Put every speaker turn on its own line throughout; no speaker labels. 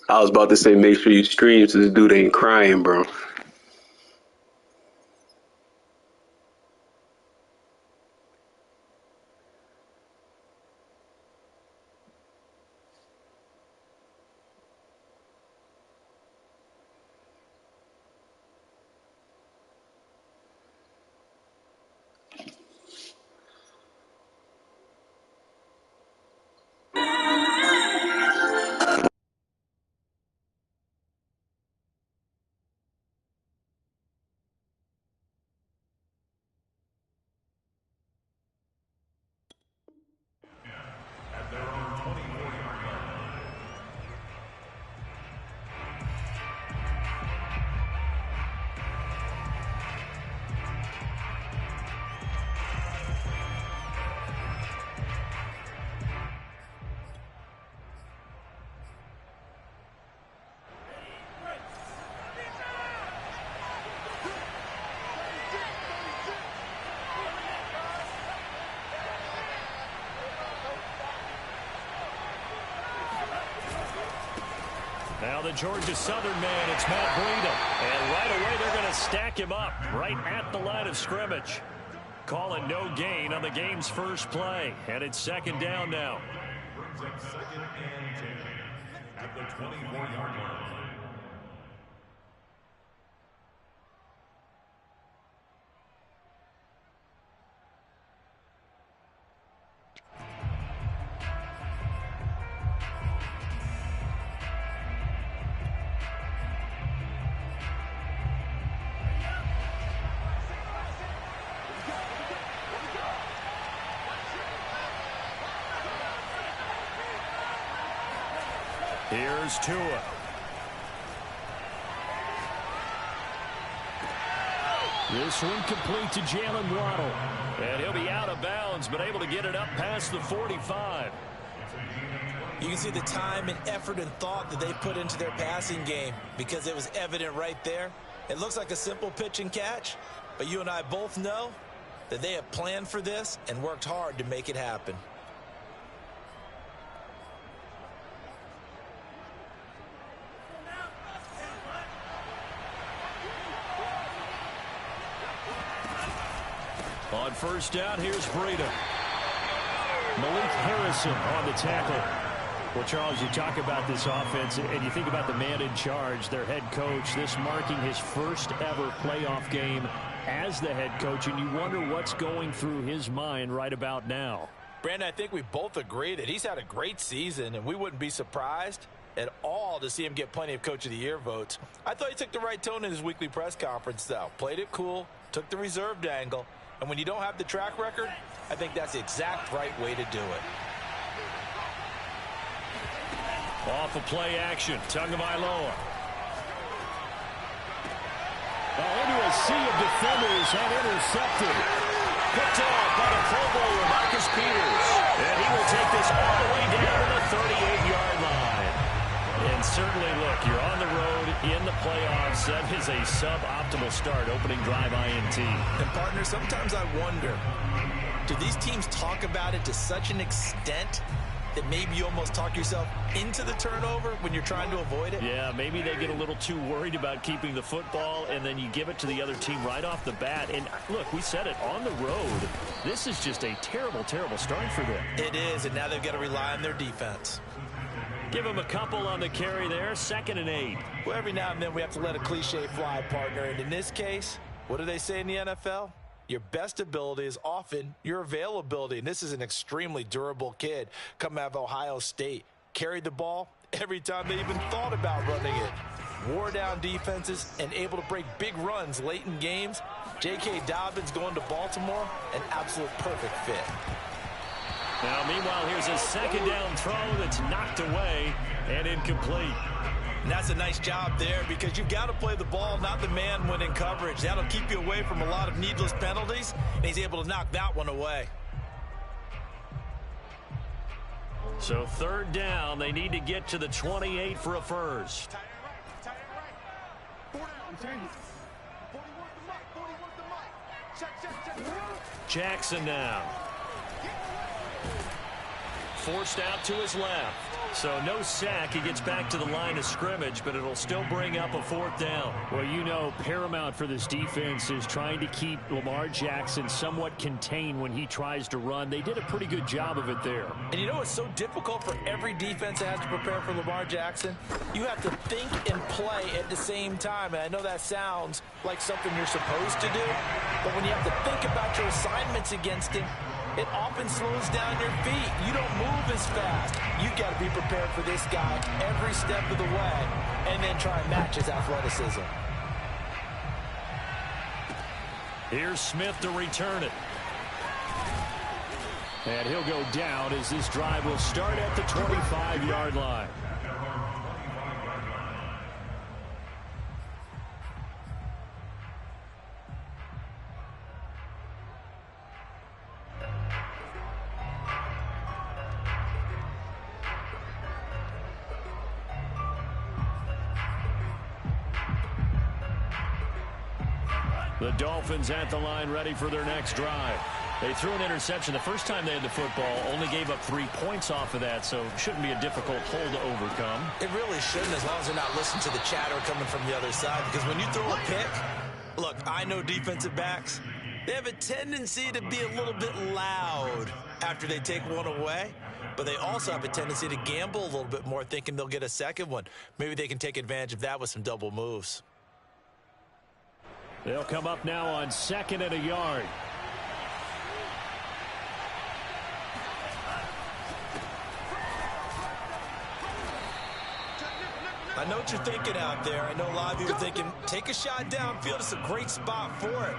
I was about to say, make sure you stream so this dude ain't crying, bro.
Now the Georgia Southern man, it's Matt Breida. And right away they're going to stack him up right at the line of scrimmage. Calling no gain on the game's first play. And it's second down now.
Brings up second and 10 at the 24-yard line.
Here's Tua. This one complete to Jalen Waddle. And he'll be out of bounds, but able to get it up past the 45.
You can see the time and effort and thought that they put into their passing game because it was evident right there. It looks like a simple pitch and catch, but you and I both know that they have planned for this and worked hard to make it happen.
On first down, here's Breida. Malik Harrison on the tackle. Well, Charles, you talk about this offense, and you think about the man in charge, their head coach, this marking his first ever playoff game as the head coach, and you wonder what's going through his mind right about now.
Brandon, I think we both agree that he's had a great season, and we wouldn't be surprised at all to see him get plenty of Coach of the Year votes. I thought he took the right tone in his weekly press conference, though. Played it cool, took the reserved angle, and when you don't have the track record, I think that's the exact right way to do it.
Off of play action, Tagovailoa. Into a sea of defenders and intercepted. Picked off by the Pro Bowler Marcus Peters. And he will take this all the way down to the 38-yard line. And certainly, look, you're on the road in the playoffs. That is a suboptimal start, opening drive INT.
And, partner, sometimes I wonder, do these teams talk about it to such an extent that maybe you almost talk yourself into the turnover when you're trying to avoid it?
Yeah, maybe they get a little too worried about keeping the football, and then you give it to the other team right off the bat. And, look, we said it, on the road, this is just a terrible, terrible start for them.
It is, and now they've got to rely on their defense.
Give them a couple on the carry there, 2nd and 8.
Well, every now and then we have to let a cliche fly, partner. And in this case, what do they say in the NFL? Your best ability is often your availability. And this is an extremely durable kid coming out of Ohio State. Carried the ball every time they even thought about running it. Wore down defenses and able to break big runs late in games. J.K. Dobbins going to Baltimore, an absolute perfect fit.
Now, meanwhile, here's a 2nd down throw that's knocked away and incomplete.
And that's a nice job there because you've got to play the ball, not the man when in coverage. That'll keep you away from a lot of needless penalties, and he's able to knock that one away.
So 3rd down, they need to get to the 28 for a first. Jackson now. Forced out to his left. So no sack. He gets back to the line of scrimmage, but it'll still bring up a 4th down.
Well, you know, paramount for this defense is trying to keep Lamar Jackson somewhat contained when he tries to run. They did a pretty good job of it there.
And you know what's so difficult for every defense that has to prepare for Lamar Jackson? You have to think and play at the same time. And I know that sounds like something you're supposed to do, but when you have to think about your assignments against him, it often slows down your feet. You don't move as fast. You got to be prepared for this guy every step of the way and then try and match his athleticism.
Here's Smith to return it.
And he'll go down as this drive will start at the 25-yard line.
The Dolphins at the line ready for their next drive. They threw an interception the first time they had the football, only gave up 3 points off of that, so shouldn't be a difficult hole to overcome.
It really shouldn't, as long as they're not listening to the chatter coming from the other side, because when you throw a pick, look, I know defensive backs, they have a tendency to be a little bit loud after they take one away, but they also have a tendency to gamble a little bit more, thinking they'll get a second one. Maybe they can take advantage of that with some double moves.
They'll come up now on 2nd and a yard.
I know what you're thinking out there. I know a lot of you are thinking, take a shot downfield. It's a great spot for it.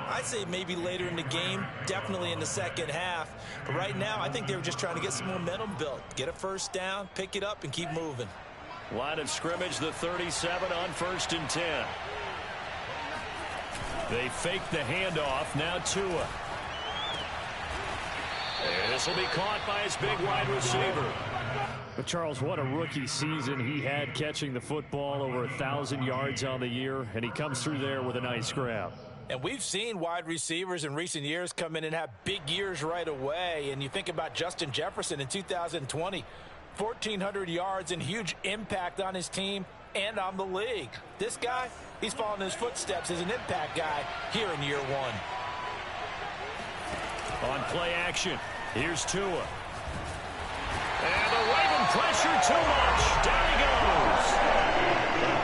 I'd say maybe later in the game, definitely in the second half. But right now, I think they were just trying to get some momentum built. Get a first down, pick it up, and keep moving.
Line of scrimmage, the 37 on 1st and 10. They fake the handoff. Now Tua. And this will be caught by his big wide receiver.
But Charles, what a rookie season he had, catching the football over 1,000 yards on the year, and he comes through there with a nice grab.
And we've seen wide receivers in recent years come in and have big years right away. And you think about Justin Jefferson in 2020, 1,400 yards and huge impact on his team and on the league. This guy, he's following his footsteps as an impact guy here in year 1.
On play action, here's Tua. And the Raven pressure too much. Down he goes.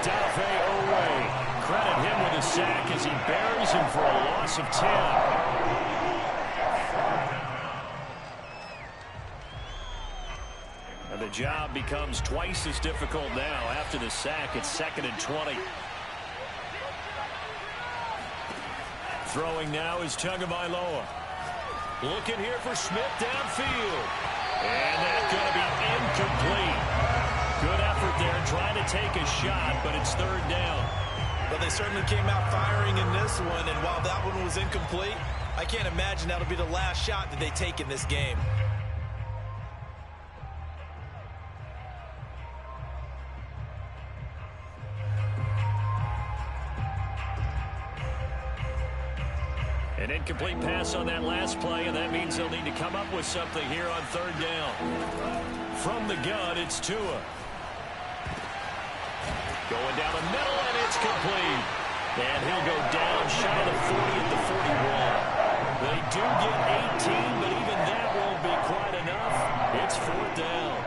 Odafe Oweh. Credit him with a sack as he buries him for a loss of 10. And the job becomes twice as difficult now. After the sack, it's 2nd and 20. Throwing now is Tagovailoa. Looking here for Smith downfield. And that's going to be incomplete. Good effort there, trying to take a shot, but it's 3rd down.
Well, they certainly came out firing in this one, and while that one was incomplete, I can't imagine that'll be the last shot that they take in this game.
An incomplete pass on that last play, and that means they'll need to come up with something here on 3rd down. From the gun, it's Tua. Going down the middle, and it's complete. And he'll go down shy of the 40 at the 41. They do get 18, but even that won't be quite enough. It's 4th down.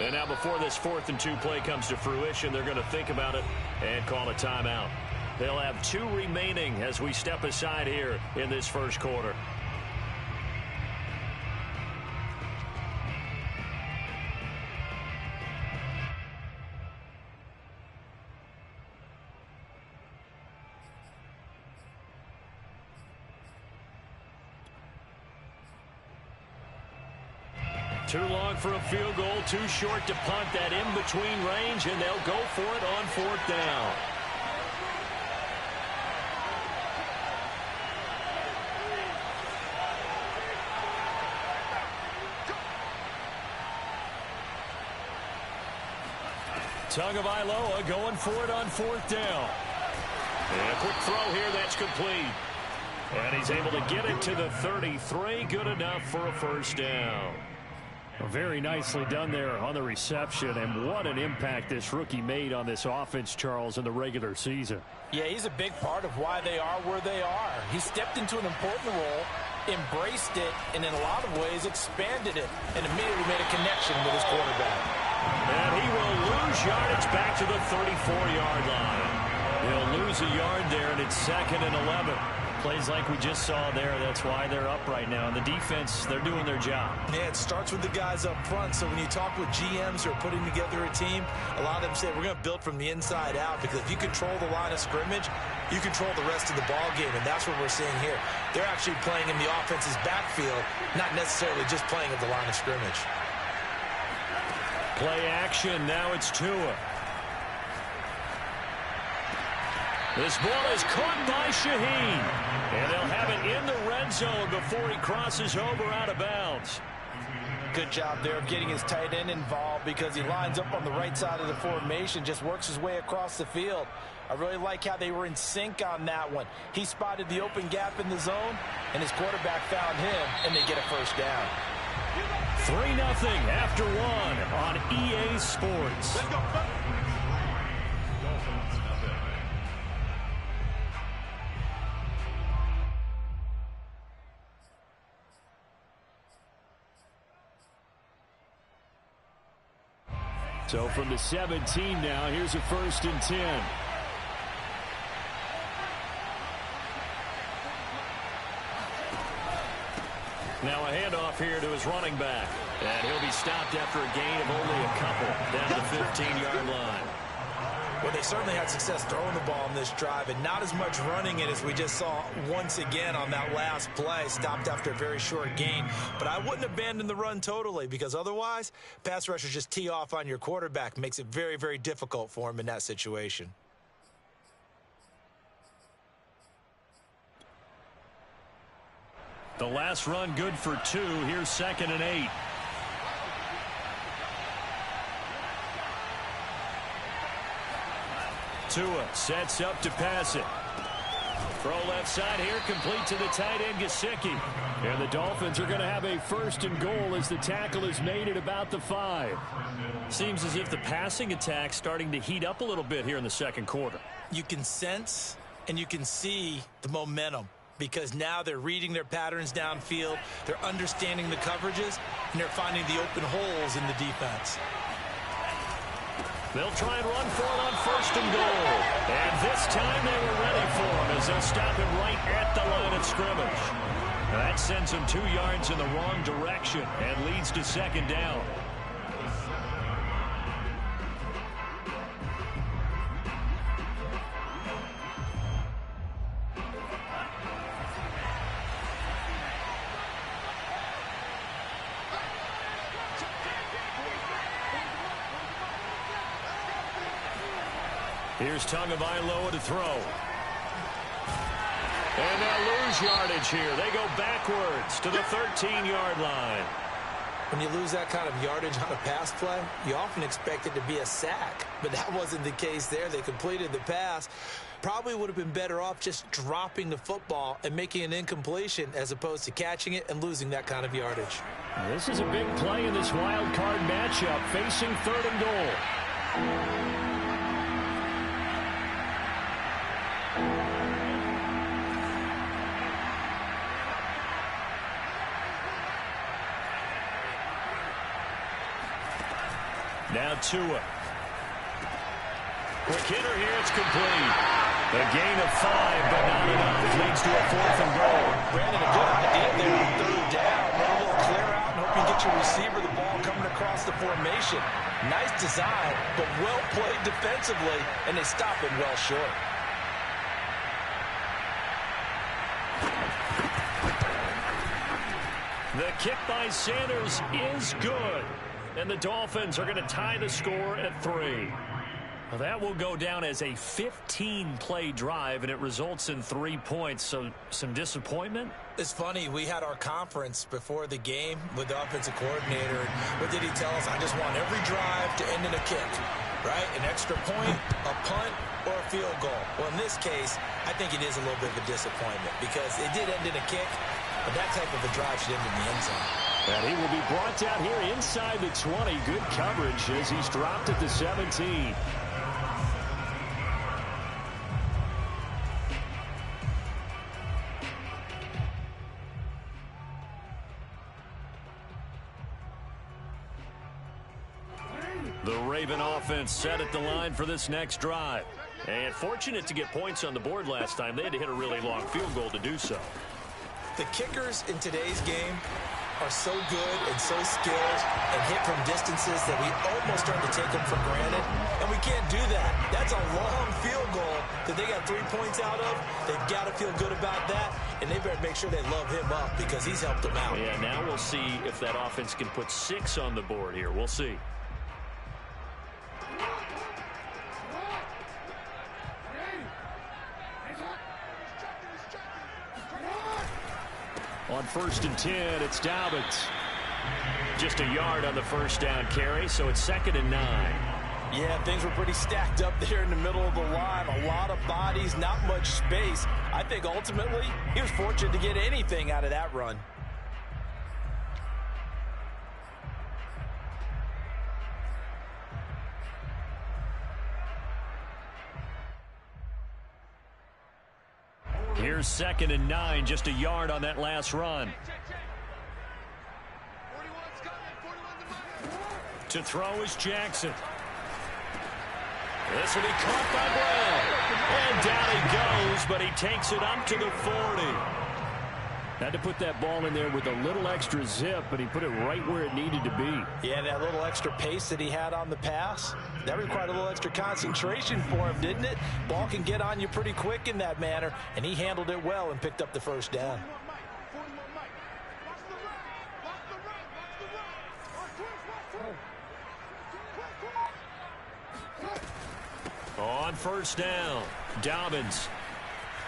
And now before this 4th and 2 play comes to fruition, they're going to think about it and call a timeout. They'll have 2 remaining as we step aside here in this first quarter.
Too long for a field goal, too short to punt. That in-between range, and they'll go for it on 4th down. Tagovailoa going for it on 4th down. And a quick throw here, that's complete. And he's able to get it to the 33. Good enough for a 1st down. Very nicely done there on the reception. And what an impact this rookie made on this offense, Charles, in the regular season.
Yeah, he's a big part of why they are where they are. He stepped into an important role, embraced it, and in a lot of ways expanded it, and immediately made a connection with his quarterback.
And he will lose yardage back to the 34-yard line. He'll lose a yard there, and it's 2nd and 11. Plays like we just saw there. That's why they're up right now. And the defense, they're doing their job.
Yeah, it starts with the guys up front. So when you talk with GMs who are putting together a team, a lot of them say, we're going to build from the inside out, because if you control the line of scrimmage, you control the rest of the ball game, and that's what we're seeing here. They're actually playing in the offense's backfield, not necessarily just playing at the line of scrimmage.
Play action. Now it's Tua. This ball is caught by Shaheen. And they'll have it in the red zone before he crosses over out of bounds.
Good job there of getting his tight end involved, because he lines up on the right side of the formation, just works his way across the field. I really like how they were in sync on that one. He spotted the open gap in the zone, and his quarterback found him, and they get a 1st down.
3-0 after 1 on EA Sports.
Let's go.
So from the 17 now, here's a 1st and 10. Now a handoff here to his running back. And he'll be stopped after a gain of only a couple down to the 15-yard line.
Well, they certainly had success throwing the ball in this drive, and not as much running it as we just saw once again on that last play. Stopped after a very short gain. But I wouldn't abandon the run totally, because otherwise, pass rushers just tee off on your quarterback. Makes it very, very difficult for him in that situation.
The last run good for 2. Here's 2nd and 8. Tua sets up to pass it. Throw left side here, complete to the tight end, Gesicki. And the Dolphins are going to have a 1st and goal as the tackle is made at about the 5. Seems as if the passing attack's starting to heat up a little bit here in the 2nd quarter.
You can sense and you can see the momentum, because now they're reading their patterns downfield, they're understanding the coverages, and they're finding the open holes in the defense.
They'll try and run for it on 1st and goal. And this time they were ready for him, as they'll stop him right at the line of scrimmage. That sends him 2 yards in the wrong direction and leads to 2nd down. Here's Tagovailoa to throw. And they'll lose yardage here. They go backwards to the 13-yard line.
When you lose that kind of yardage on a pass play, you often expect it to be a sack. But that wasn't the case there. They completed the pass. Probably would have been better off just dropping the football and making an incompletion as opposed to catching it and losing that kind of yardage.
This is a big play in this wild card matchup, facing 3rd and goal. Now Tua. Quick hitter here, it's complete. A gain of 5, but not enough. Leads to a 4th and goal.
Brandon, a good idea there on 3rd down. Run a little clear out and hope you get your receiver the ball coming across the formation. Nice design, but well played defensively, and they stop it well short.
The kick by Sanders is good. And the Dolphins are going to tie the score at 3. Well, that will go down as a 15-play drive, and it results in 3 points. So some disappointment?
It's funny, we had our conference before the game with the offensive coordinator. What did he tell us? I just want every drive to end in a kick, right? An extra point, a punt, or a field goal. Well, in this case, I think it is a little bit of a disappointment because it did end in a kick, but that type of a drive should end in the end zone.
And he will be brought down here inside the 20. Good coverage as he's dropped at the 17. The Raven offense set at the line for this next drive. And fortunate to get points on the board last time. They had to hit a really long field goal to do so.
The kickers in today's game are so good and so skilled and hit from distances that we almost start to take them for granted. And we can't do that. That's a long field goal that they got 3 points out of. They've got to feel good about that. And they better make sure they love him up because he's helped them out.
Yeah, now we'll see if that offense can put 6 on the board here. We'll see. On 1st and 10, it's Dobbins. Just a yard on the first down carry, so it's 2nd and 9.
Yeah, things were pretty stacked up there in the middle of the line. A lot of bodies, not much space. I think ultimately he was fortunate to get anything out of that run.
Here's 2nd and 9, just a yard on that last run. To throw is Jackson. This will be caught by Brown. And down he goes, but he takes it up to the 40. Had to put that ball in there with a little extra zip, but he put it right where it needed to be.
Yeah, that little extra pace that he had on the pass, that required a little extra concentration for him, didn't it? Ball can get on you pretty quick in that manner, and he handled it well and picked up the first down.
On 1st down, Dobbins.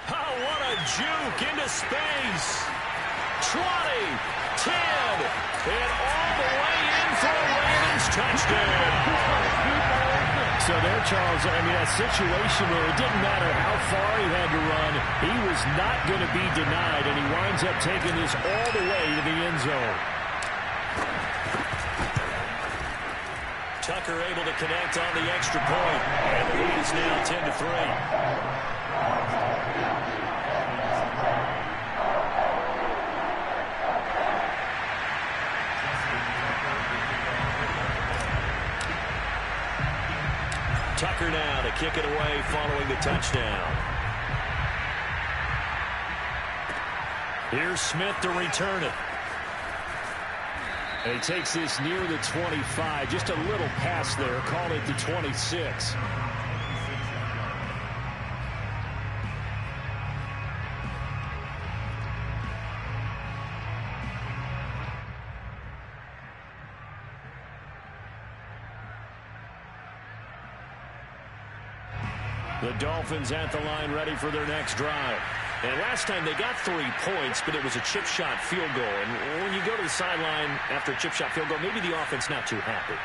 Oh, what a juke into space. 20, 10, and all the way in for a Ravens touchdown. So there, Charles, I mean, a situation where it didn't matter how far he had to run, he was not going to be denied, and he winds up taking this all the way to the end zone. Tucker able to connect on the extra point, and the lead is now 10-3. Tucker now to kick it away following the touchdown. Here's Smith to return it. And he takes this near the 25. Just a little pass there. Call it the 26. The Dolphins at the line ready for their next drive. And last time they got 3 points, but it was a chip shot field goal. And when you go to the sideline after a chip shot field goal, maybe the offense not too happy.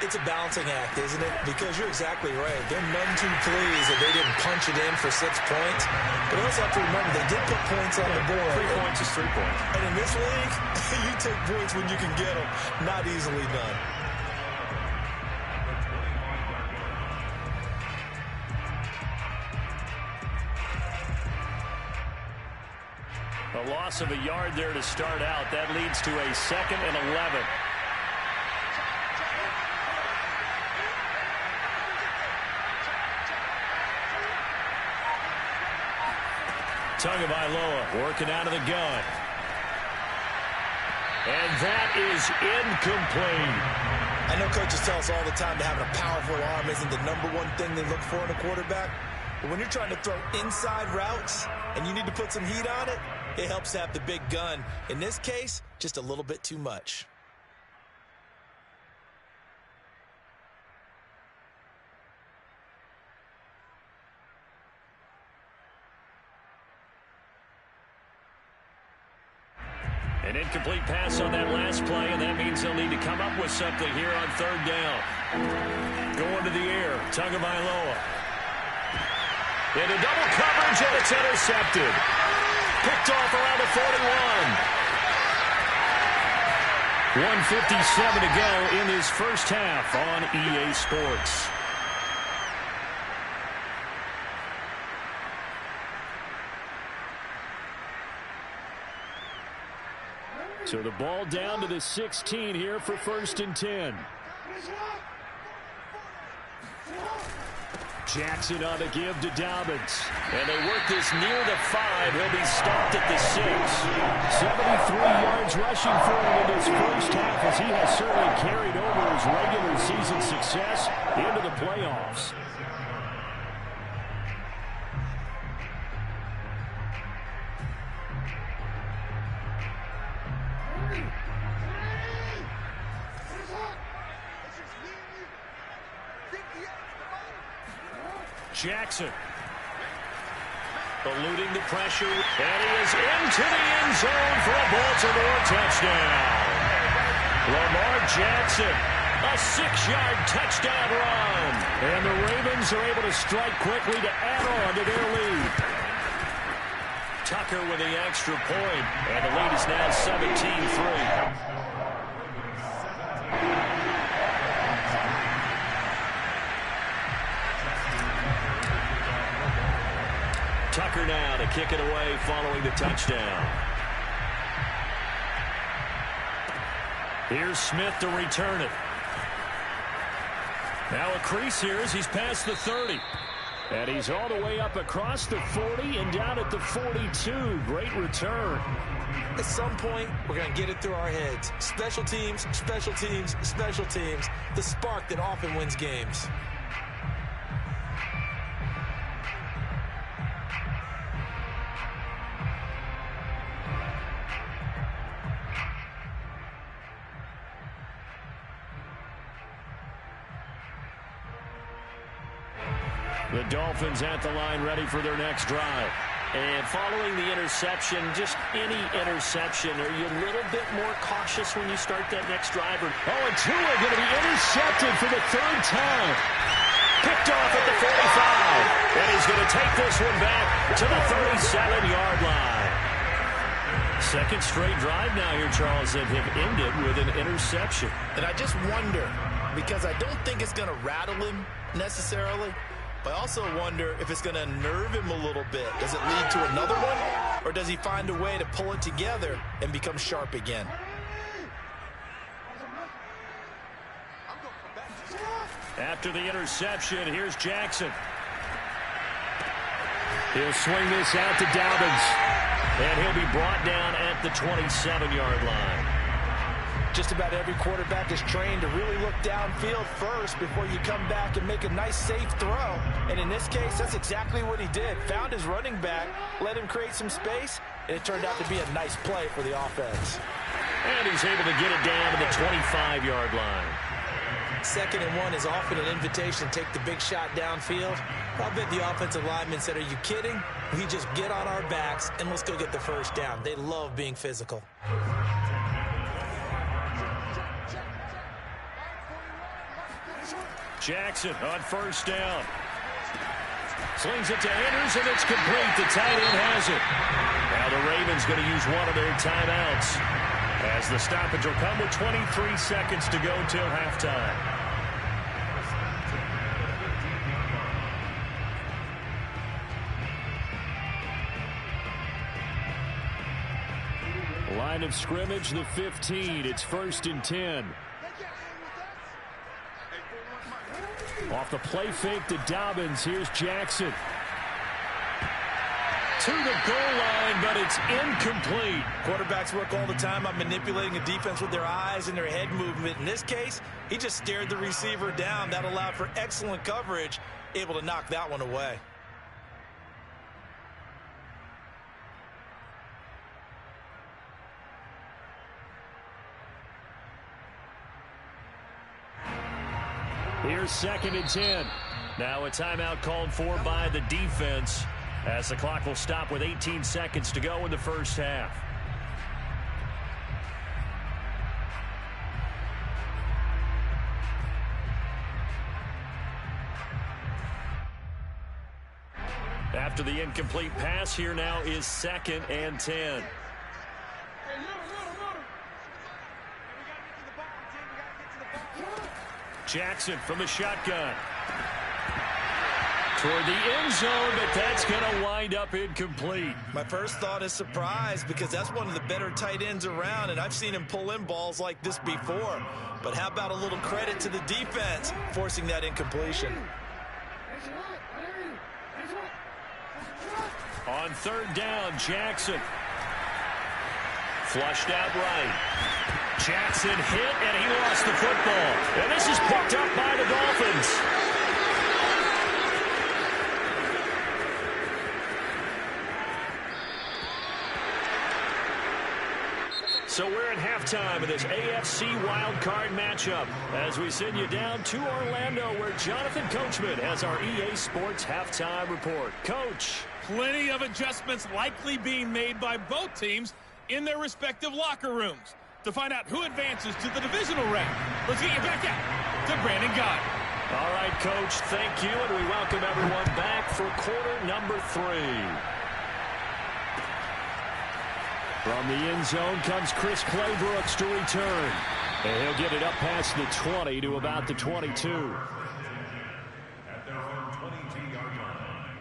It's a balancing act, isn't it? Because you're exactly right. They're none too pleased that they didn't punch it in for 6 points. But also have to remember, they did put points on the board.
3 points is 3 points.
And in this league, you take points when you can get them. Not easily done.
A loss of a yard there to start out. That leads to a 2nd and 11. Tagovailoa working out of the gun. And that is incomplete.
I know coaches tell us all the time that having a powerful arm isn't the #1 thing they look for in a quarterback. But when you're trying to throw inside routes and you need to put some heat on it, It helps have the big gun. In this case, just a little bit too much.
An incomplete pass on that last play, and that means they'll need to come up with something here on third down. Going to the air, Tagovailoa. Into double coverage, and it's intercepted. Picked off around the 41. 1:57 to go in this first half on EA Sports. So the ball down to the 16 here for 1st and 10. Jackson on the give to Dobbins. And they work this near the 5. He'll be stopped at the 6. 73 yards rushing for him in this first half, as he has certainly carried over his regular season success into the playoffs. Jackson eluding the pressure, and he is into the end zone for a Baltimore touchdown. Lamar Jackson, a 6-yard touchdown run, and the Ravens are able to strike quickly to add on to their lead. Tucker with the extra point, and the lead is now 17-3. Tucker now to kick it away following the touchdown. Here's Smith to return it. Now a crease here as he's past the 30. And he's all the way up across the 40 and down at the 42. Great return.
At some point, we're going to get it through our heads. Special teams, special teams, special teams. The spark that often wins games.
The Dolphins at the line, ready for their next drive.
And following the interception, just any interception, are you a little bit more cautious when you start that next drive?
Oh, and Tua going to be intercepted for the 3rd time. Picked off at the 45. And he's going to take this one back to the 37-yard line. Second straight drive now here, Charles, that have ended with an interception.
And I just wonder, because I don't think it's going to rattle him necessarily, but I also wonder if it's going to nerve him a little bit. Does it lead to another one? Or does he find a way to pull it together and become sharp again?
After the interception, here's Jackson. He'll swing this out to Dobbins. And he'll be brought down at the 27-yard line.
Just about every quarterback is trained to really look downfield first before you come back and make a nice, safe throw. And in this case, that's exactly what he did. Found his running back, let him create some space, and it turned out to be a nice play for the offense.
And he's able to get it down to the 25-yard line.
2nd and 1 is often an invitation to take the big shot downfield. I'll bet the offensive lineman said, "Are you kidding? We just get on our backs and let's go get the first down." They love being physical.
Jackson on 1st down. Slings it to Andrews, and it's complete. The tight end has it. Now the Ravens going to use one of their timeouts, as the stoppage will come with 23 seconds to go till halftime. Line of scrimmage, the 15. It's 1st and 10. Off the play fake to Dobbins. Here's Jackson. To the goal line, but it's incomplete.
Quarterbacks work all the time on manipulating a defense with their eyes and their head movement. In this case, he just stared the receiver down. That allowed for excellent coverage, able to knock that one away.
Here's 2nd and 10. Now a timeout called for by the defense as the clock will stop with 18 seconds to go in the first half. After the incomplete pass, here now is 2nd and 10. Jackson from the shotgun. Toward the end zone, but that's going to wind up incomplete.
My first thought is surprise because that's one of the better tight ends around, and I've seen him pull in balls like this before. But how about a little credit to the defense forcing that incompletion?
On 3rd down, Jackson. Flushed out right. Jackson hit, and he lost the football. And this is picked up by the Dolphins. So we're at halftime of this AFC wildcard matchup as we send you down to Orlando where Jonathan Coachman has our EA Sports halftime report. Coach.
Plenty of adjustments likely being made by both teams in their respective locker rooms. To find out who advances to the divisional round, let's get you back out to Brandon Gaudin.
All right, Coach, thank you, and we welcome everyone back for quarter number 3. From the end zone comes Chris Claybrooks to return. And he'll get it up past the 20 to about the 22.
At their own 22-yard line.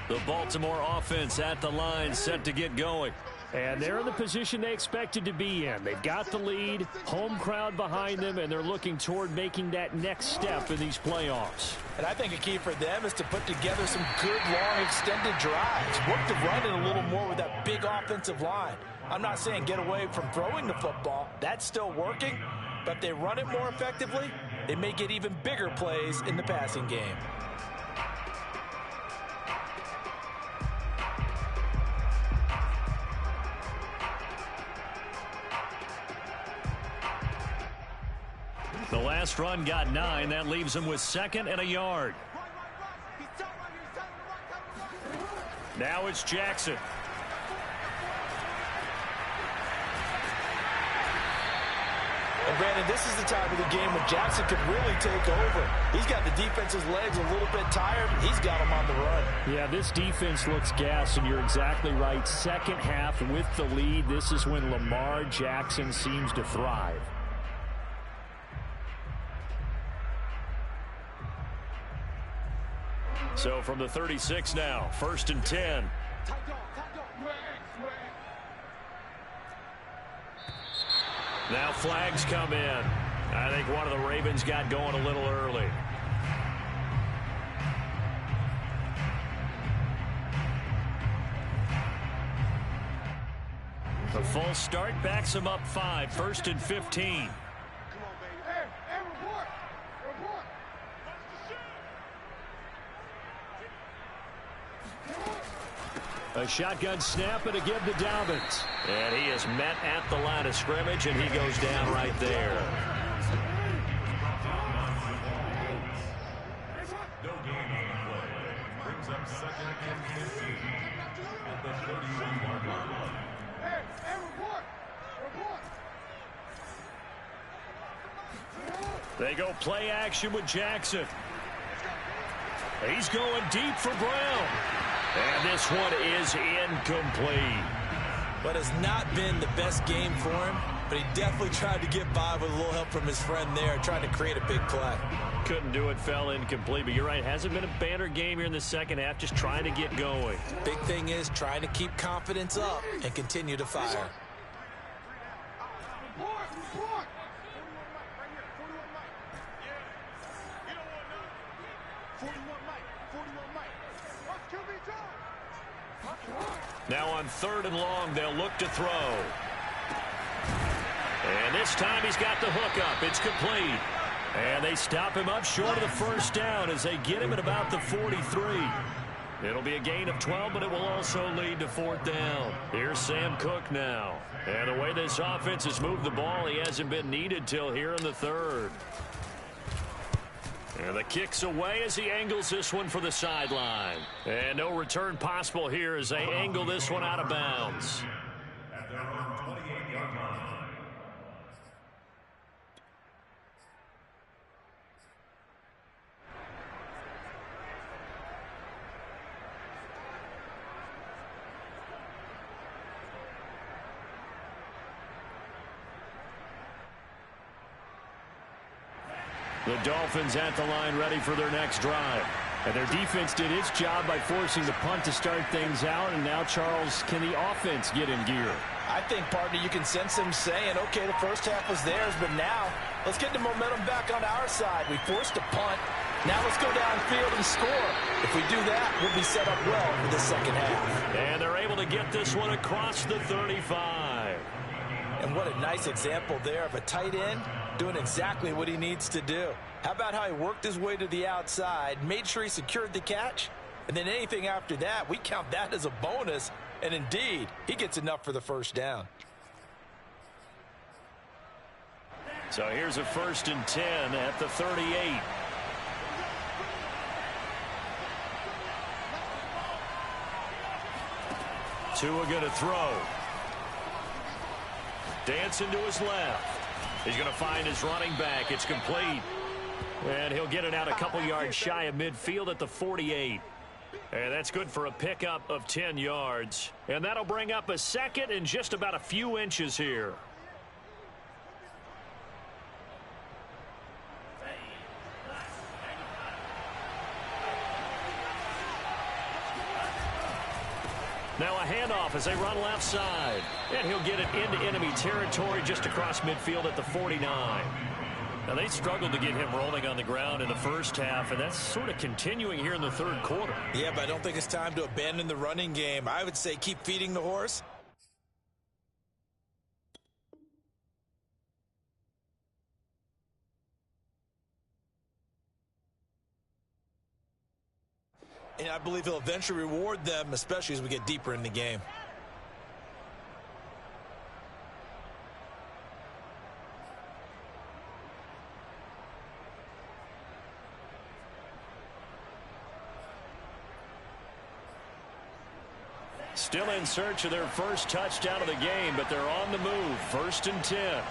The Baltimore offense at the line set to get going. And they're in the position they expected to be in. They've got the lead, home crowd behind them, and they're looking toward making that next step in these playoffs.
And I think a key for them is to put together some good, long, extended drives. Work to run it a little more with that big offensive line. I'm not saying get away from throwing the football. That's still working. But if they run it more effectively, they may get even bigger plays in the passing game.
The last run got 9. That leaves him with 2nd and a yard. Now it's Jackson.
And Brandon, this is the time of the game when Jackson could really take over. He's got the defense's legs a little bit tired. He's got them on the run.
Yeah, this defense looks gassed, and you're exactly right. Second half with the lead, this is when Lamar Jackson seems to thrive. So from the 36 now, 1st and 10. Now flags come in. I think one of the Ravens got going a little early. The full start backs him up 5, 1st and 15. A shotgun snap and again to Dobbins. And he is met at the line of scrimmage, and he goes down right there.
No gain on the play. Brings up 2nd and 15 at the 31-yard line.
They go play action with Jackson. He's going deep for Brown. And this one is incomplete.
But it's not been the best game for him, but he definitely tried to get by with a little help from his friend there, trying to create a big play.
Couldn't do it, fell incomplete. But you're right, hasn't been a banner game here in the second half, just trying to get going.
Big thing is trying to keep confidence up and continue to fire.
Now on 3rd and long, they'll look to throw. And this time he's got the hook up. It's complete. And they stop him up short of the 1st down as they get him at about the 43. It'll be a gain of 12, but it will also lead to 4th down. Here's Sam Cook now. And the way this offense has moved the ball, he hasn't been needed till here in the 3rd. And the kick's away as he angles this one for the sideline. And no return possible here as they angle this one out of bounds.
At their own 28-yard line.
The Dolphins at the line ready for their next drive.
And their defense did its job by forcing the punt to start things out. And now, Charles, can the offense get in gear?
I think, partner, you can sense them saying, okay, the first half was theirs, but now let's get the momentum back on our side. We forced a punt. Now let's go downfield and score. If we do that, we'll be set up well for the second half.
And they're able to get this one across the 35.
And what a nice example there of a tight end doing exactly what he needs to do. How about how he worked his way to the outside, made sure he secured the catch, and then anything after that, we count that as a bonus. And indeed, he gets enough for the first down.
So here's a 1st and 10 at the 38. Tua going to throw. Dancing to his left. He's going to find his running back. It's complete. And he'll get it out a couple yards shy of midfield at the 48. And that's good for a pickup of 10 yards. And that'll bring up a 2nd and just about a few inches here. Now a handoff as they run left side. And he'll get it into enemy territory just across midfield at the 49. Now they struggled to get him rolling on the ground in the first half, and that's sort of continuing here in the 3rd quarter.
Yeah, but I don't think it's time to abandon the running game. I would say keep feeding the horse. And I believe he'll eventually reward them, especially as we get deeper in the game.
Still in search of their first touchdown of the game, but they're on the move. 1st and 10.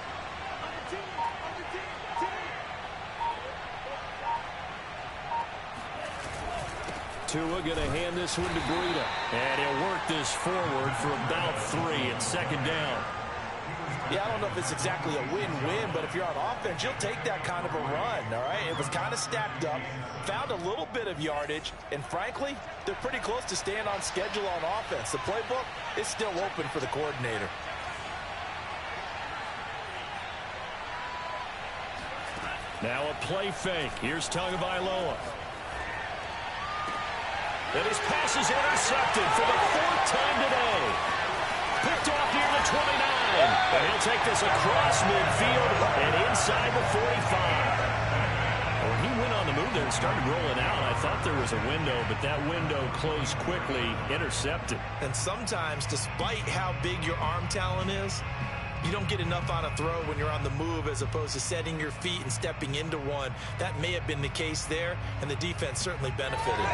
Tua going to hand this one to Breida. And he'll work this forward for about 3 at 2nd down.
Yeah, I don't know if it's exactly a win-win, but if you're on offense, you'll take that kind of a run, all right? It was kind of stacked up, found a little bit of yardage, and frankly, they're pretty close to staying on schedule on offense. The playbook is still open for the coordinator.
Now a play fake. Here's Tagovailoa. And his pass is intercepted for the 4th time today. Picked off near the 29. And he'll take this across midfield and inside the 45. Well, he went on the move there and started rolling out. I thought there was a window, but that window closed quickly, intercepted.
And sometimes, despite how big your arm talent is, you don't get enough on a throw when you're on the move as opposed to setting your feet and stepping into one. That may have been the case there, and the defense certainly benefited.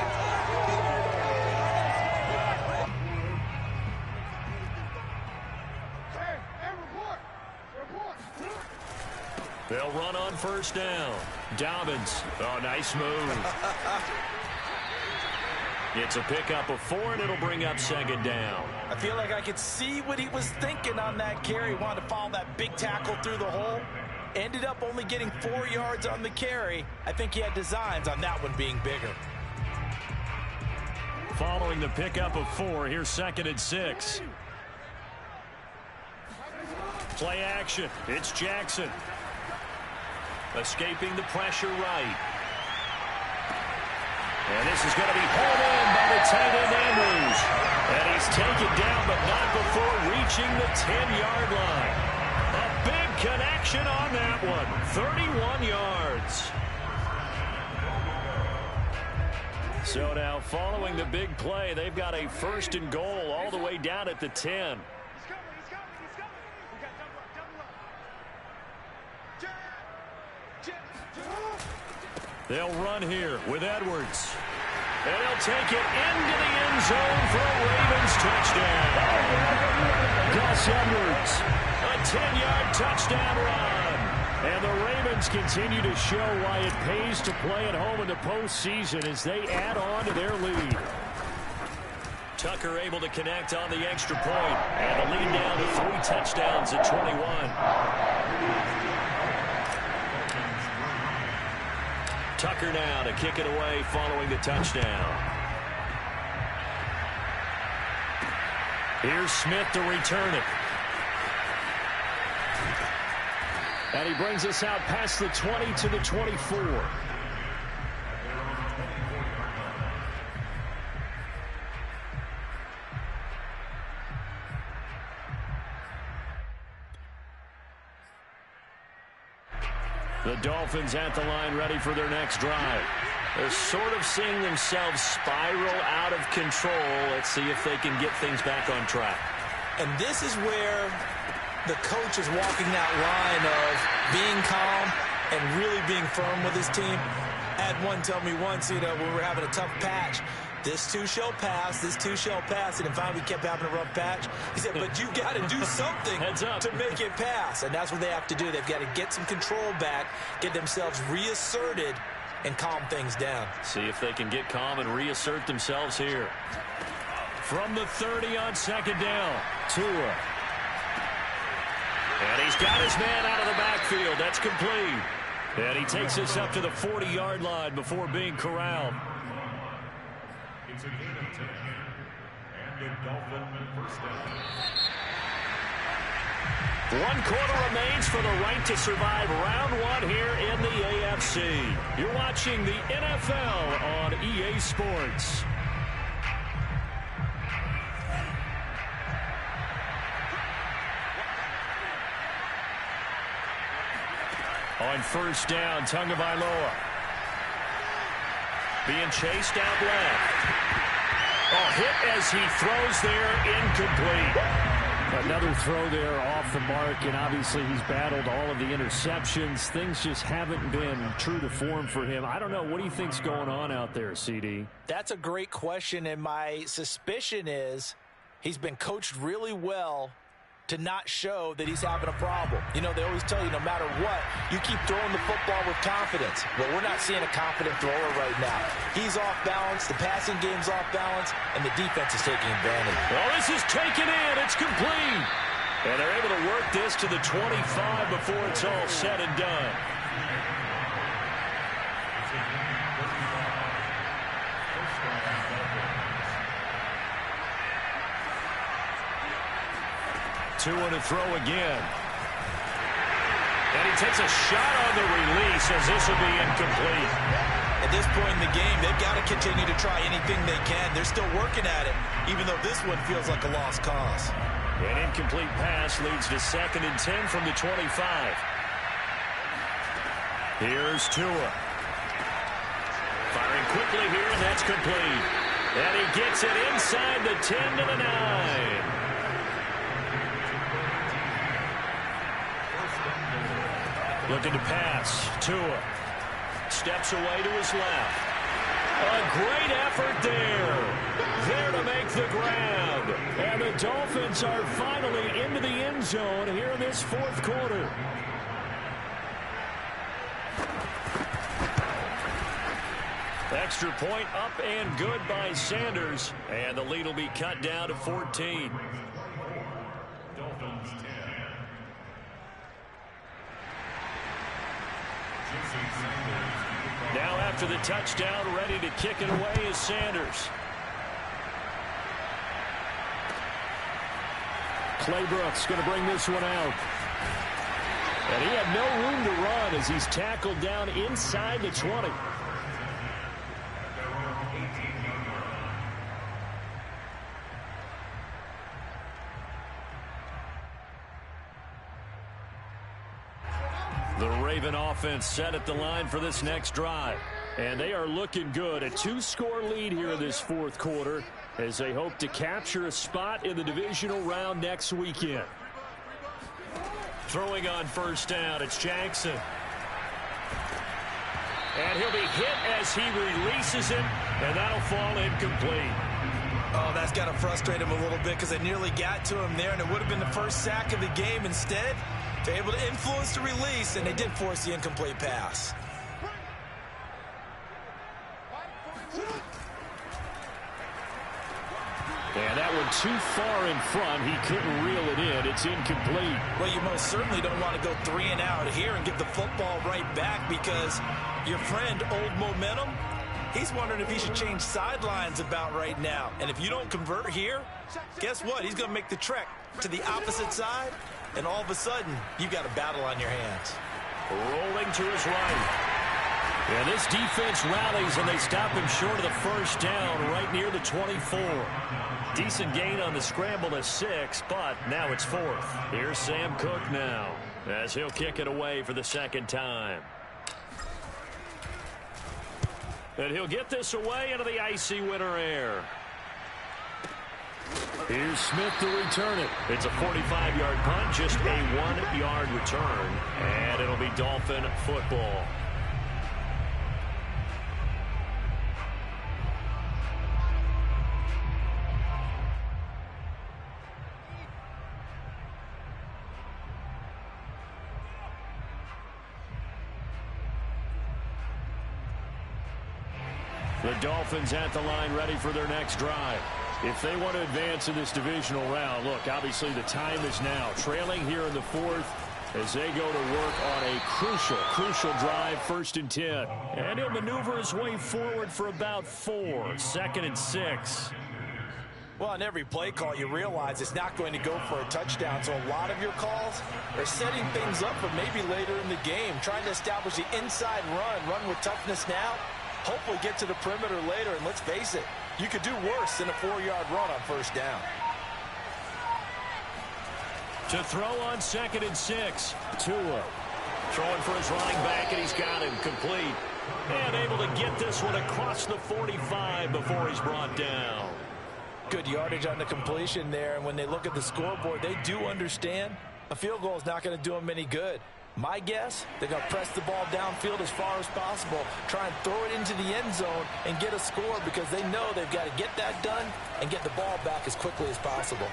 They'll run on 1st down. Dobbins. Oh, nice move. It's a pickup of 4, and it'll bring up 2nd down.
I feel like I could see what he was thinking on that carry. He wanted to follow that big tackle through the hole. Ended up only getting 4 yards on the carry. I think he had designs on that one being bigger.
Following the pickup of 4, here's 2nd and 6. Play action. It's Jackson. Escaping the pressure right. And this is going to be hauled in by the tight end Andrews. And he's taken down, but not before reaching the 10-yard line. A big connection on that one. 31 yards. So now following the big play, they've got a 1st and goal all the way down at the 10. They'll run here with Edwards. And he'll take it into the end zone for a Ravens touchdown. Gus Edwards, a 10-yard touchdown run. And the Ravens continue to show why it pays to play at home in the postseason as they add on to their lead. Tucker able to connect on the extra point. And the lead down to 3 touchdowns at 21. Tucker now to kick it away following the touchdown. Here's Smith to return it. And he brings us out past the 20 to the 24. The Dolphins at the line ready for their next drive. They're sort of seeing themselves spiral out of control. Let's see if they can get things back on track.
And this is where the coach is walking that line of being calm and really being firm with his team. I had one tell me once, when we were having a tough patch, this too shall pass, this too shall pass. And finally we kept having a rough patch. He said, but you got to do something to make it pass. And that's what they have to do. They've got to get some control back, get themselves reasserted, and calm things down.
See if they can get calm and reassert themselves here. From the 30 on 2nd down, Tua. And he's got his man out of the backfield. That's complete. And he takes us up to the 40-yard line before being corralled.
It's a gain of 10. And a Dolphin 1st down.
1 quarter remains for the right to survive round 1 here in the AFC. You're watching the NFL on EA Sports. On 1st down, Tagovailoa. Being chased out left. Oh, hit as he throws there, incomplete.
Another throw there off the mark, and obviously he's battled all of the interceptions. Things just haven't been true to form for him. I don't know. What do you think's going on out there, CD?
That's a great question, and my suspicion is he's been coached really well to not show that he's having a problem. They always tell you no matter what, you keep throwing the football with confidence. Well, we're not seeing a confident thrower right now. He's off balance, the passing game's off balance, and the defense is taking advantage.
Well, this is taken in. It's complete. And they're able to work this to the 25 before it's all said and done. Tua to throw again. And he takes a shot on the release as this will be incomplete.
At this point in the game, they've got to continue to try anything they can. They're still working at it, even though this one feels like a lost cause.
An incomplete pass leads to 2nd and 10 from the 25. Here's Tua. Firing quickly here, and that's complete. And he gets it inside the 10 to the 9. Looking to pass. Tua steps away to his left. A great effort there. There to make the grab. And the Dolphins are finally into the end zone here in this 4th quarter. Extra point up and good by Sanders. And the lead will be cut down to 14.
Dolphins 10.
Now after the touchdown, ready to kick it away is Sanders.
Clay Brooks going to bring this one out.
And he had no room to run as he's tackled down inside the 20. The Raven offense set at the line for this next drive.
And they are looking good. A 2-score lead here in this fourth quarter as they hope to capture a spot in the divisional round next weekend. Throwing on first down, it's Jackson. And he'll be hit as he releases it, and that'll fall incomplete.
Oh, that's got to frustrate him a little bit because they nearly got to him there, and it would have been the first sack of the game. Instead, they're able to influence the release, and they did force the incomplete pass.
And that one too far in front. He couldn't reel it in. It's incomplete.
Well, you most certainly don't want to go 3 and out here and give the football right back because your friend, Old Momentum, he's wondering if he should change sidelines about right now. And if you don't convert here, guess what? He's going to make the trek to the opposite side, and all of a sudden, you've got a battle on your hands.
Rolling to his right.
And this defense rallies, and they stop him short of the first down right near the 24. Decent gain on the scramble to 6, but now it's 4th. Here's Sam Cook now as he'll kick it away for the second time. And he'll get this away into the icy winter air. Here's Smith to return it. It's a 45-yard punt, just a 1-yard return, and it'll be Dolphin football. The Dolphins at the line ready for their next drive. If they want to advance in this divisional round, look, obviously the time is now. Trailing here in the 4th as they go to work on a crucial drive, 1st and 10. And he'll maneuver his way forward for about 4, 2nd and 6.
Well, on every play call, you realize it's not going to go for a touchdown. So a lot of your calls are setting things up for maybe later in the game, trying to establish the inside run with toughness now. Hopefully get to the perimeter later, and let's face it, you could do worse than a 4-yard run on first down.
To throw on 2nd and 6, Tua.
Throwing for his running back, and he's got him complete. And able to get this one across the 45 before he's brought down.
Good yardage on the completion there, and when they look at the scoreboard, they do understand a field goal is not going to do them any good. My guess, they're going to press the ball downfield as far as possible, try and throw it into the end zone and get a score because they know they've got to get that done and get the ball back as quickly as possible.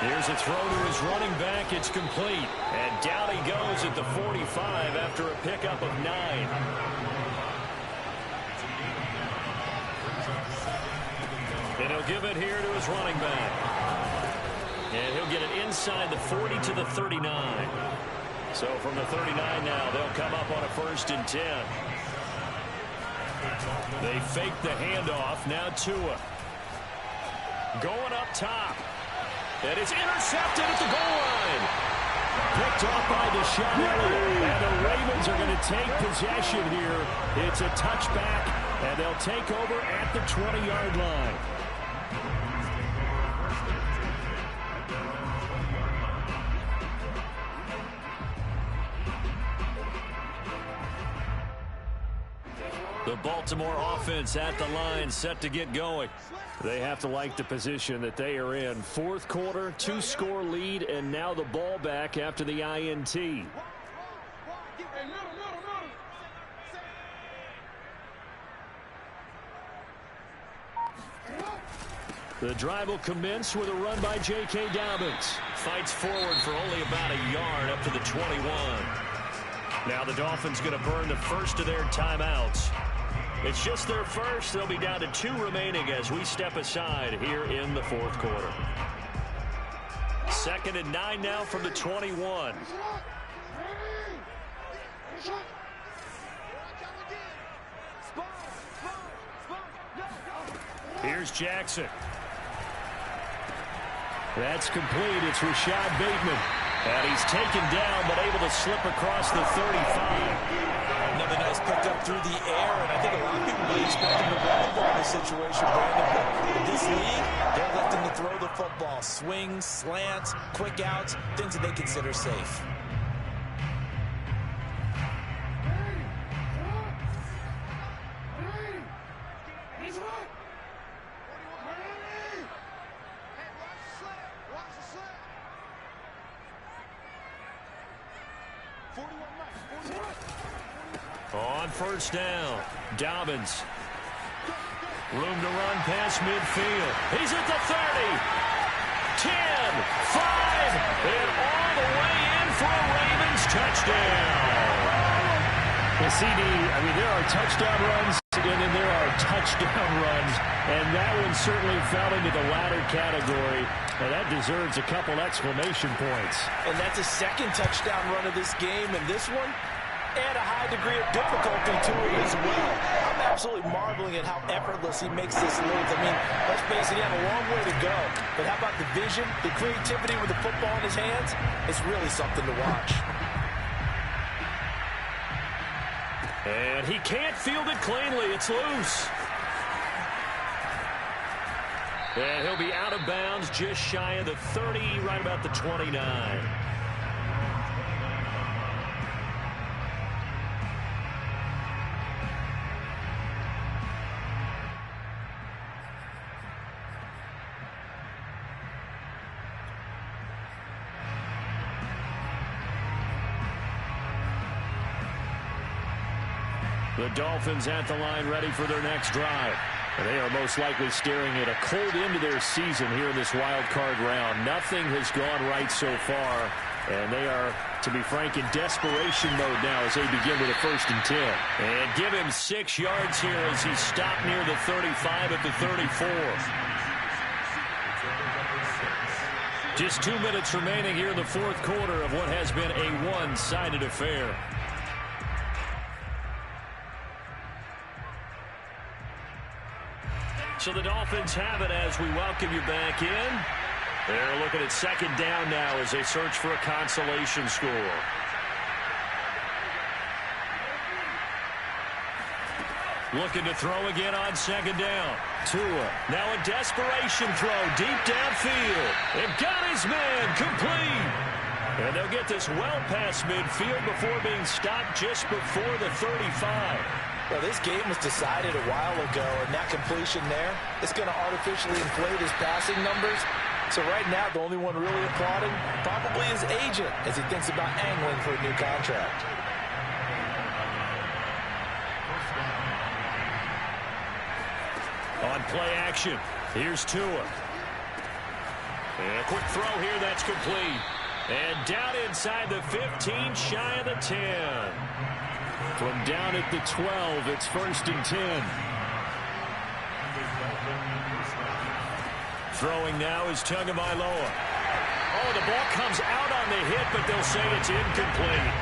Here's a throw to his running back. It's complete.
And down he goes at the 45 after a pickup of 9.
And he'll give it here to his running back.
And he'll get it inside the 40 to the 39.
So from the 39 now, they'll come up on a 1st and 10. They fake the handoff. Now Tua. Going up top. And it's intercepted at the goal line. Picked off by Deshaun Elliott. And the Ravens are going to take possession here. It's a touchback, and they'll take over at the 20-yard line. The Baltimore offense at the line, set to get going. They have to like the position that they are in. 4th quarter, 2-score lead, and now the ball back after the INT. The drive will commence with a run by J.K. Dobbins.
Fights forward for only about a yard up to the 21.
Now the Dolphins going to burn the first of their timeouts.
It's just their first. They'll be down to 2 remaining as we step aside here in the 4th quarter.
2nd and 9 now from the 21. Here's Jackson. That's complete. It's Rashad Bateman. And he's taken down, but able to slip across the 35.
Another nice pickup through the air, and I think a lot of people might expect him to run the ball in this situation, Brandon. But in this league, they're left him to throw the football. Swings, slants, quick outs, things that they consider safe.
On first down, Dobbins. Room to run past midfield. He's at the 30. 10, 5, and all the way in for a Ravens touchdown.
Well, CD, I mean, there are touchdown runs, and then there are touchdown runs, and that one certainly fell into the latter category, and that deserves a couple exclamation points.
And that's a second touchdown run of this game, and this one, and a high degree of difficulty to it as well. I'm absolutely marveling at how effortless he makes this look. I mean, let's face it, he had a long way to go, but how about the vision, the creativity with the football in his hands? It's really something to watch.
And he can't field it cleanly. It's loose. And he'll be out of bounds just shy of the 30, right about the 29. The Dolphins at the line ready for their next drive. And they are most likely staring at a cold end to their season here in this wild card round. Nothing has gone right so far. And they are, to be frank, in desperation mode now as they begin with a 1st and 10. And give him 6 yards here as he stopped near the 35 at the 34. Just 2 minutes remaining here in the 4th quarter of what has been a one-sided affair. So the Dolphins have it as we welcome you back in. They're looking at 2nd down now as they search for a consolation score. Looking to throw again on 2nd down. Tua. Now a desperation throw deep downfield. They've got his man complete. And they'll get this well past midfield before being stopped just before the 35.
Well, this game was decided a while ago, and that completion there, it's going to artificially inflate his passing numbers. So right now, the only one really applauding probably his agent as he thinks about angling for a new contract.
On play action, here's Tua. And a quick throw here, that's complete. And down inside the 15, shy of the 10. From down at the 12, it's 1st and 10. Throwing now is Tagovailoa. Oh, the ball comes out on the hit, but they'll say it's incomplete.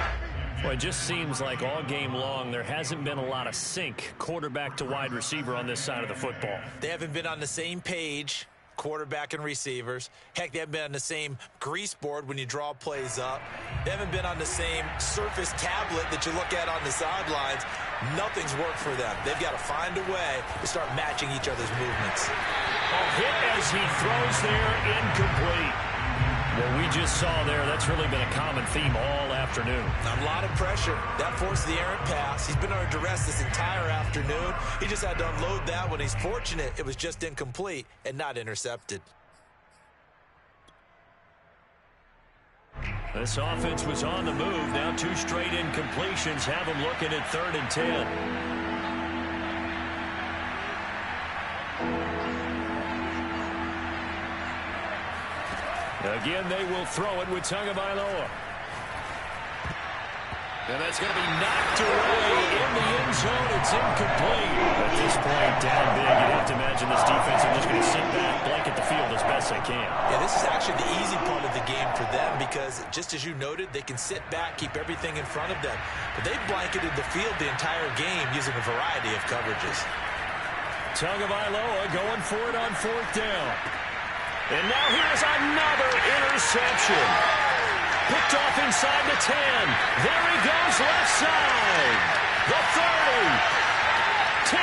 Well, it just seems like all game long there hasn't been a lot of sync quarterback to wide receiver on this side of the football.
They haven't been on the same page, quarterback and receivers. Heck, they haven't been on the same grease board when you draw plays up. They haven't been on the same Surface tablet that you look at on the sidelines. Nothing's worked for them. They've got to find a way to start matching each other's movements.
A hit as he throws there, incomplete. What we just saw there, that's really been a common theme all afternoon.
A lot of pressure. That forced the errant pass. He's been under duress this entire afternoon. He just had to unload that one. He's fortunate it was just incomplete and not intercepted.
This offense was on the move. Now 2 straight incompletions have them looking at 3rd and 10. Again, they will throw it with Tagovailoa. And that's going to be knocked away in the end zone. It's incomplete. At this point, down big, you'd have to imagine this defense is just going to sit back, blanket the field as best they can.
Yeah, this is actually the easy part of the game for them because, just as you noted, they can sit back, keep everything in front of them. But they blanketed the field the entire game using a variety of coverages.
Tagovailoa going for it on 4th down. And now here's another interception. Picked off inside the 10. There he goes left side. The 30. 10.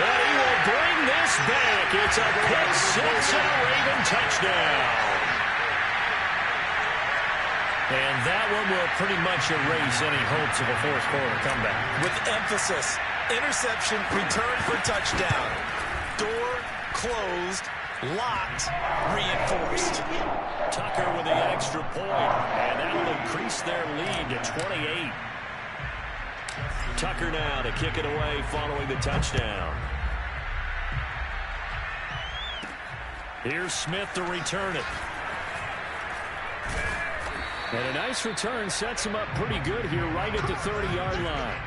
And he will bring this back. It's a pick 6 and a Raven touchdown. And that one will pretty much erase any hopes of a 4th quarter comeback.
With emphasis. Interception, return for touchdown. Door closed. Locked, reinforced.
Tucker with the extra point, and that will increase their lead to 28. Tucker now to kick it away following the touchdown. Here's Smith to return it. And a nice return sets him up pretty good here right at the 30-yard line.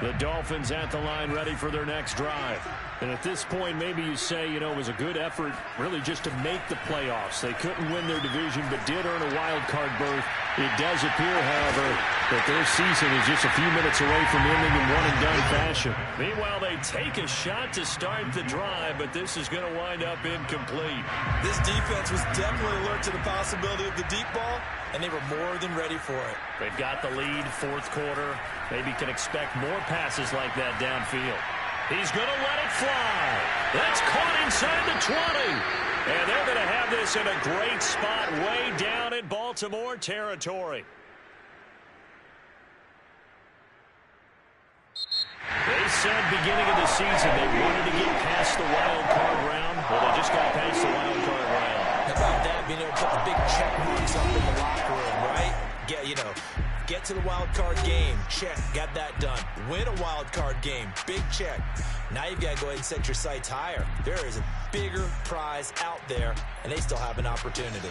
The Dolphins at the line ready for their next drive. And at this point, maybe you say, you know, it was a good effort really just to make the playoffs. They couldn't win their division but did earn a wild card berth. It does appear, however, that their season is just a few minutes away from ending in one-and-done fashion. Meanwhile, they take a shot to start the drive, but this is going to wind up incomplete.
This defense was definitely alert to the possibility of the deep ball, and they were more than ready for it.
They've got the lead, fourth quarter. Maybe can expect more passes like that downfield. He's going to let it fly. That's caught inside the 20. And they're going to have this in a great spot way down in Baltimore territory. They said beginning of the season they wanted to get past the wild card round. Well, they just got past the wild card round.
How about that, being able to put the big check marks up in the locker room, right? Get to the wild card game. Check. Got that done. Win a wild card game. Big check. Now you've got to go ahead and set your sights higher. There is a bigger prize out there, and they still have an opportunity.